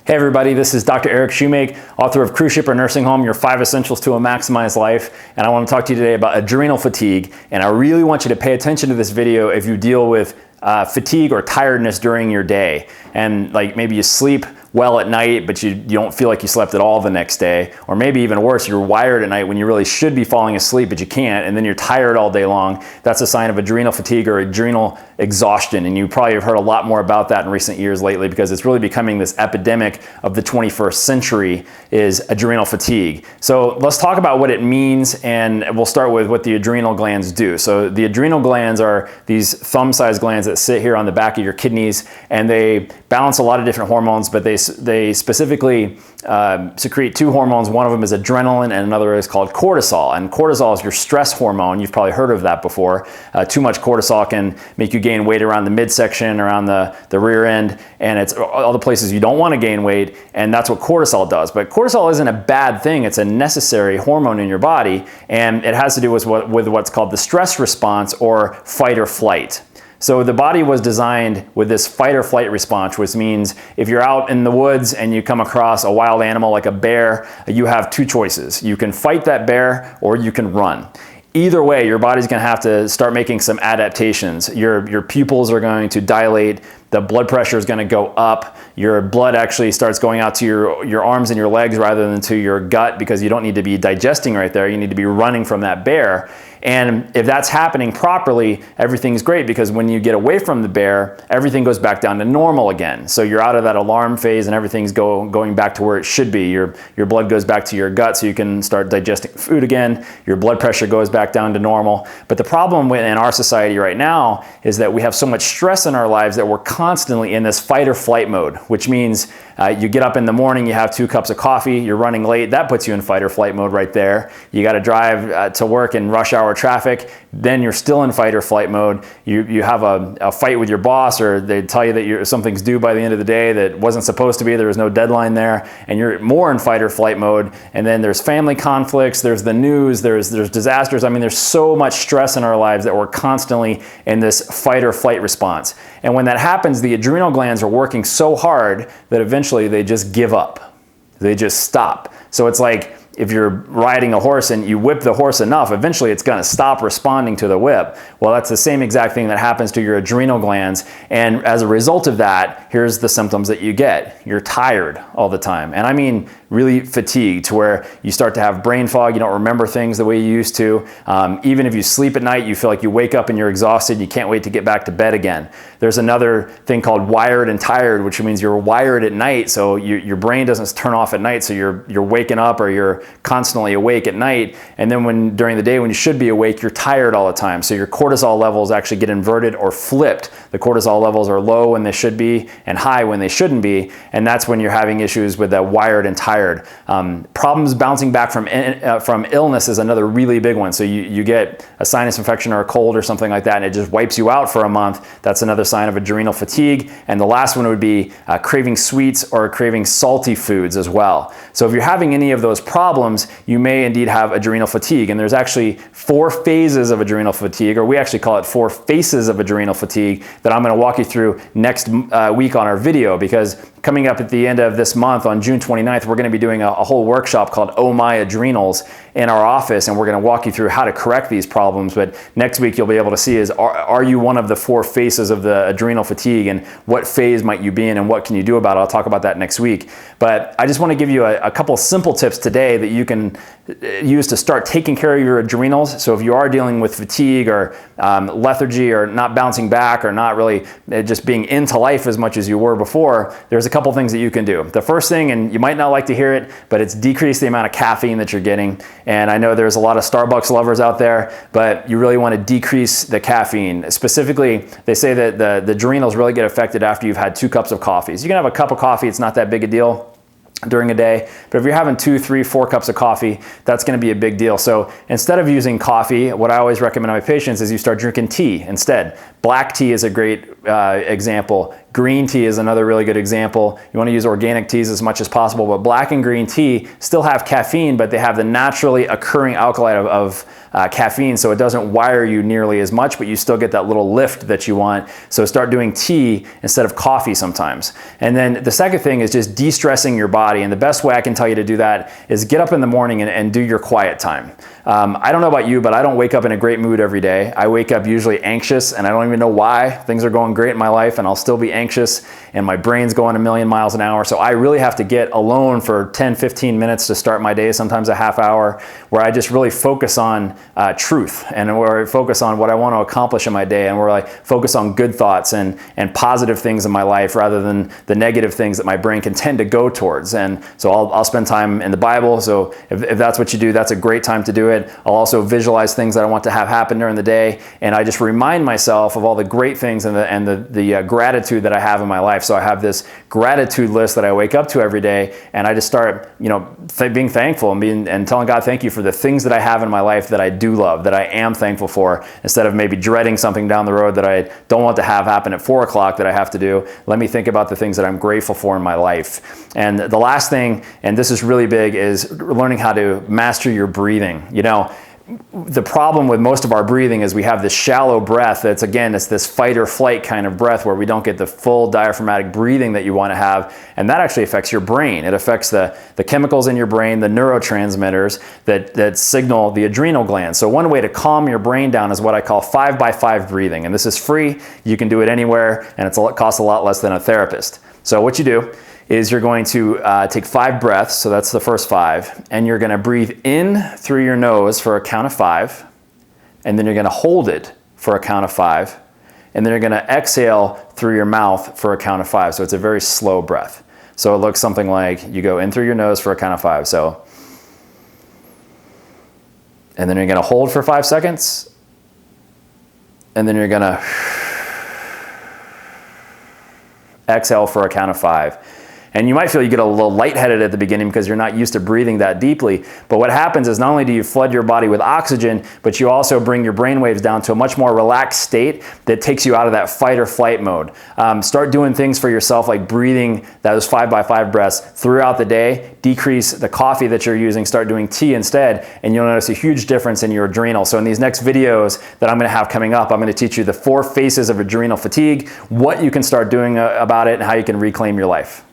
Hey everybody, this is Dr. Eric Shoemake, author of Cruise Ship or Nursing Home, Your 5 Essentials to a Maximized Life. And I want to talk to you today about adrenal fatigue. And I really want you to pay attention to this video if you deal with fatigue or tiredness during your day. And like maybe you sleep well at night, but you don't feel like you slept at all the next day. Or maybe even worse, you're wired at night when you really should be falling asleep, but you can't, and then you're tired all day long. That's a sign of adrenal fatigue or adrenal exhaustion. And you probably have heard a lot more about that in recent years lately because it's really becoming this epidemic of the 21st century is adrenal fatigue. So let's talk about what it means, and we'll start with what the adrenal glands do. So the adrenal glands are these thumb-sized glands that sit here on the back of your kidneys, and they balance a lot of different hormones, but they specifically secrete two hormones. One of them is adrenaline and another is called cortisol. And cortisol is your stress hormone. You've probably heard of that before. Too much cortisol can make you gain weight around the midsection, around the rear end, and it's all the places you don't want to gain weight, and that's what cortisol does. But cortisol isn't a bad thing. It's a necessary hormone in your body, and it has to do with what's called the stress response or fight or flight. So the body was designed with this fight or flight response, which means if you're out in the woods and you come across a wild animal like a bear, you have two choices. You can fight that bear or you can run. Either way, your body's going to have to start making some adaptations. Your pupils are going to dilate. The blood pressure is going to go up. Your blood actually starts going out to your arms and your legs rather than to your gut because you don't need to be digesting right there. You need to be running from that bear. And if that's happening properly, everything's great because when you get away from the bear, everything goes back down to normal again. So you're out of that alarm phase and everything's going back to where it should be. Your blood goes back to your gut so you can start digesting food again. Your blood pressure goes back down to normal. But the problem in our society right now is that we have so much stress in our lives that we're constantly in this fight or flight mode, which means you get up in the morning, you have 2 cups of coffee, you're running late, that puts you in fight or flight mode right there. You got to drive to work in rush hour traffic, then you're still in fight or flight mode. You have a fight with your boss, or they tell you that something's due by the end of the day that wasn't supposed to be, there was no deadline there, and you're more in fight or flight mode. And then there's family conflicts, there's the news, there's disasters. I mean, there's so much stress in our lives that we're constantly in this fight or flight response. And when that happens, the adrenal glands are working so hard that eventually they just give up. They just stop. So it's like if you're riding a horse and you whip the horse enough, eventually it's going to stop responding to the whip. Well, that's the same exact thing that happens to your adrenal glands. And as a result of that, here's the symptoms that you get. You're tired all the time. And I mean really fatigued to where you start to have brain fog. You don't remember things the way you used to. Even if you sleep at night, you feel like you wake up and you're exhausted. You can't wait to get back to bed again. There's another thing called wired and tired, which means you're wired at night. So your brain doesn't turn off at night. So you're waking up or you're constantly awake at night. And then during the day when you should be awake, you're tired all the time. So your cortisol levels actually get inverted or flipped. The cortisol levels are low when they should be and high when they shouldn't be. And that's when you're having issues with that wired and tired. Problems bouncing back from illness is another really big one. So you get a sinus infection or a cold or something like that, and it just wipes you out for a month. That's another sign of adrenal fatigue. And the last one would be craving sweets or craving salty foods as well. So if you're having any of those problems, you may indeed have adrenal fatigue. And there's actually 4 phases of adrenal fatigue, or we actually call it 4 faces of adrenal fatigue, that I'm going to walk you through next week on our video, because coming up at the end of this month on June 29th, we're going to be doing a whole workshop called Oh My Adrenals in our office, and we're going to walk you through how to correct these problems. But next week you'll be able to see are you one of the 4 phases of the adrenal fatigue, and what phase might you be in and what can you do about it. I'll talk about that next week. But I just want to give you a couple simple tips today that you can use to start taking care of your adrenals. So if you are dealing with fatigue or lethargy or not bouncing back or not really just being into life as much as you were before, there's a couple things that you can do. The first thing, and you might not like to hear it, but it's decrease the amount of caffeine that you're getting. And I know there's a lot of Starbucks lovers out there, but you really want to decrease the caffeine. Specifically, they say that the adrenals really get affected after you've had 2 cups of coffee. So you can have a cup of coffee, it's not that big a deal during a day, but if you're having 2, 3, 4 cups of coffee, that's going to be a big deal. So instead of using coffee, what I always recommend to my patients is you start drinking tea instead. Black tea is a great example. Green tea is another really good example. You want to use organic teas as much as possible, but black and green tea still have caffeine, but they have the naturally occurring alkali of caffeine, so it doesn't wire you nearly as much, but you still get that little lift that you want. So start doing tea instead of coffee sometimes. And then the second thing is just de-stressing your body, and the best way I can tell you to do that is get up in the morning and do your quiet time. I don't know about you, but I don't wake up in a great mood every day. I wake up usually anxious, and I don't even know why. Things are going great in my life, and I'll still be anxious, and my brain's going a million miles an hour. So I really have to get alone for 10, 15 minutes to start my day, sometimes a half hour, where I just really focus on truth, and where I focus on what I want to accomplish in my day, and where I focus on good thoughts and positive things in my life rather than the negative things that my brain can tend to go towards. And so I'll spend time in the Bible. So if that's what you do, that's a great time to do it. I'll also visualize things that I want to have happen during the day, and I just remind myself of all the great things and the gratitude that I have in my life. So I have this gratitude list that I wake up to every day, and I just start, being thankful and telling God thank you for the things that I have in my life that I do love, that I am thankful for, instead of maybe dreading something down the road that I don't want to have happen at 4 o'clock that I have to do. Let me think about the things that I'm grateful for in my life. And the last thing, and this is really big, is learning how to master your breathing. The problem with most of our breathing is we have this shallow breath that's, again, it's this fight or flight kind of breath where we don't get the full diaphragmatic breathing that you want to have, and that actually affects your brain. It affects the chemicals in your brain, the neurotransmitters that signal the adrenal glands. So one way to calm your brain down is what I call 5x5 breathing, and this is free. You can do it anywhere, and it costs a lot less than a therapist. So what you do is you're going to take 5 breaths, so that's the first 5, and you're going to breathe in through your nose for a count of 5, and then you're going to hold it for a count of 5, and then you're going to exhale through your mouth for a count of 5. So it's a very slow breath. So it looks something like you go in through your nose for a count of 5. So, and then you're going to hold for 5 seconds, and then you're going to exhale for a count of 5. And you might feel you get a little lightheaded at the beginning because you're not used to breathing that deeply. But what happens is not only do you flood your body with oxygen, but you also bring your brain waves down to a much more relaxed state that takes you out of that fight or flight mode. Start doing things for yourself like breathing those 5x5 breaths throughout the day. Decrease the coffee that you're using. Start doing tea instead, and you'll notice a huge difference in your adrenals. So in these next videos that I'm going to have coming up, I'm going to teach you the 4 phases of adrenal fatigue, what you can start doing about it, and how you can reclaim your life.